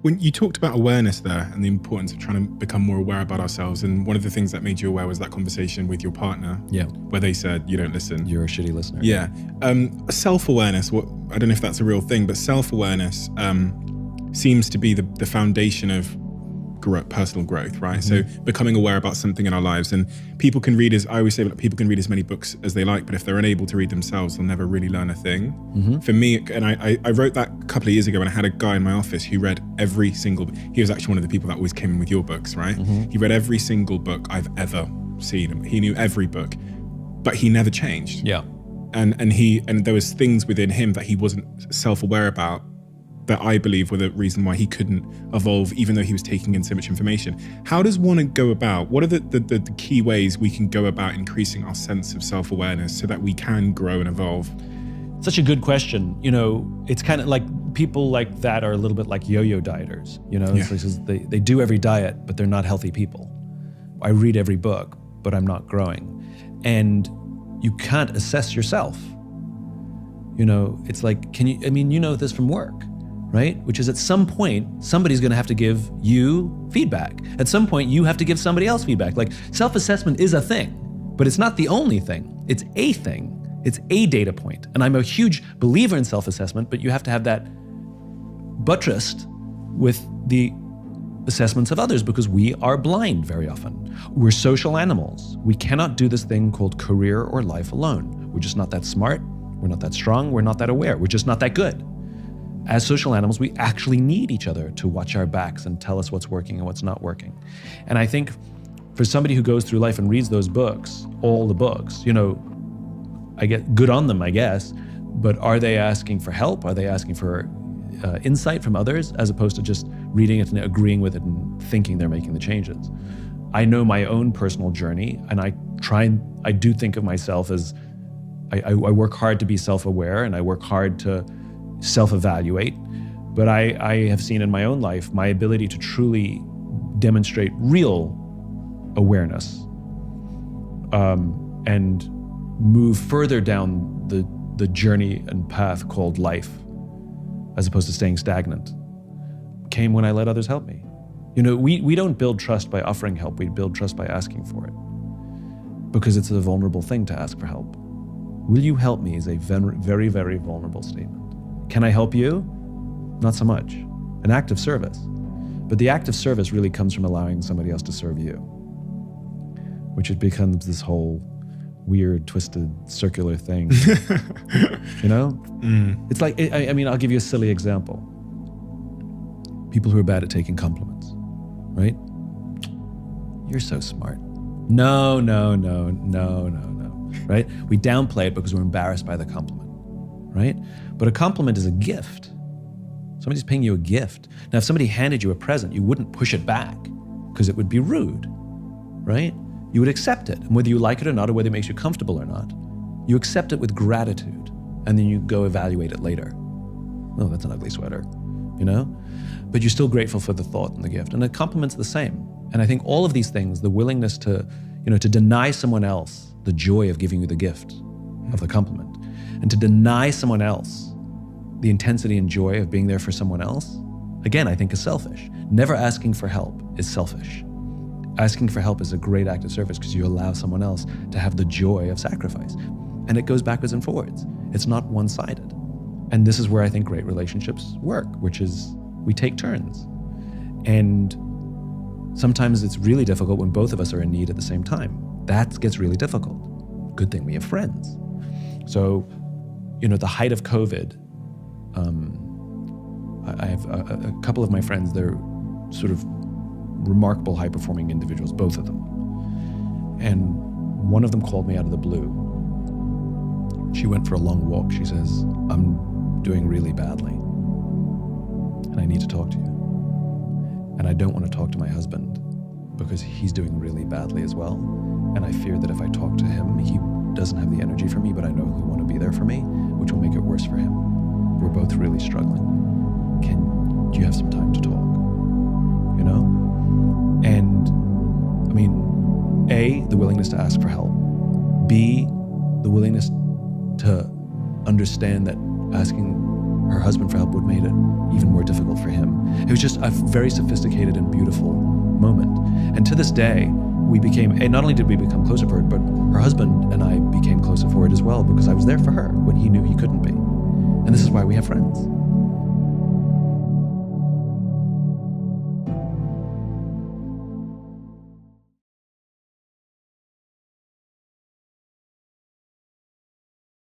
When you talked about awareness there and the importance of trying to become more aware about ourselves, and one of the things that made you aware was that conversation with your partner, where they said, you don't listen. You're a shitty listener. Yeah. Self-awareness, I don't know if that's a real thing, but self-awareness seems to be the foundation of personal growth, right? Mm-hmm. So becoming aware about something in our lives, and people can read I always say that people can read as many books as they like, but if they're unable to read themselves, they'll never really learn a thing. Mm-hmm. For me, and I wrote that a couple of years ago, and I had a guy in my office who read every single, he was actually one of the people that always came in with your books, right? Mm-hmm. He read every single book I've ever seen. He knew every book, but he never changed. Yeah. And there was things within him that he wasn't self-aware about, that I believe were the reason why he couldn't evolve, even though he was taking in so much information. How does one go about, what are the key ways we can go about increasing our sense of self-awareness so that we can grow and evolve? Such a good question. You know, it's kind of like people like that are a little bit like yo-yo dieters. You know, they do every diet, but they're not healthy people. I read every book, but I'm not growing. And you can't assess yourself. You know, it's like, you know this from work, right? Which is at some point, somebody's gonna have to give you feedback. At some point, you have to give somebody else feedback. Like, self-assessment is a thing, but it's not the only thing. It's a thing. It's a data point. And I'm a huge believer in self-assessment, but you have to have that buttressed with the assessments of others, because we are blind very often. We're social animals. We cannot do this thing called career or life alone. We're just not that smart. We're not that strong. We're not that aware. We're just not that good. As social animals, we actually need each other to watch our backs and tell us what's working and what's not working. And I think for somebody who goes through life and reads those books, all the books, you know, I get good on them, I guess, but are they asking for help? Are they asking for insight from others, as opposed to just reading it and agreeing with it and thinking they're making the changes? I know my own personal journey, and I do think of myself as, I work hard to be self-aware, and I work hard to self-evaluate, but I have seen in my own life my ability to truly demonstrate real awareness and move further down the journey and path called life, as opposed to staying stagnant, came when I let others help me. You know, we don't build trust by offering help, we build trust by asking for it, because it's a vulnerable thing to ask for help. Will you help me is a very, very vulnerable statement. Can I help you? Not so much. An act of service. But the act of service really comes from allowing somebody else to serve you, which it becomes this whole weird, twisted, circular thing. You know? It's like, I mean, I'll give you a silly example. People who are bad at taking compliments, right? You're so smart. No, right? We downplay it because we're embarrassed by the compliment, right? But a compliment is a gift. Somebody's paying you a gift. Now, if somebody handed you a present, you wouldn't push it back because it would be rude, right? You would accept it. And whether you like it or not, or whether it makes you comfortable or not, you accept it with gratitude, and then you go evaluate it later. Oh, that's an ugly sweater, you know? But you're still grateful for the thought and the gift. And a compliment's the same. And I think all of these things, the willingness to, you know, to deny someone else the joy of giving you the gift of the compliment, and to deny someone else the intensity and joy of being there for someone else, again, I think is selfish. Never asking for help is selfish. Asking for help is a great act of service because you allow someone else to have the joy of sacrifice. And it goes backwards and forwards. It's not one-sided. And this is where I think great relationships work, which is we take turns. And sometimes it's really difficult when both of us are in need at the same time. That gets really difficult. Good thing we have friends. So, you know, at the height of COVID, I have a couple of my friends, they're sort of remarkable high-performing individuals, both of them. And one of them called me out of the blue. She went for a long walk. She says, I'm doing really badly, and I need to talk to you. And I don't want to talk to my husband because he's doing really badly as well. And I fear that if I talk to him, he doesn't have the energy for me, but I know he'll want to be there for me, which will make it worse for him. We're both really struggling. Do you have some time to talk? You know? And I mean, A, the willingness to ask for help. B, the willingness to understand that asking her husband for help would have made it even more difficult for him. It was just a very sophisticated and beautiful moment. And to this day, we became, and not only did we become closer for it, but her husband and I became closer for it as well, because I was there for her when he knew he couldn't be. And this is why we have friends.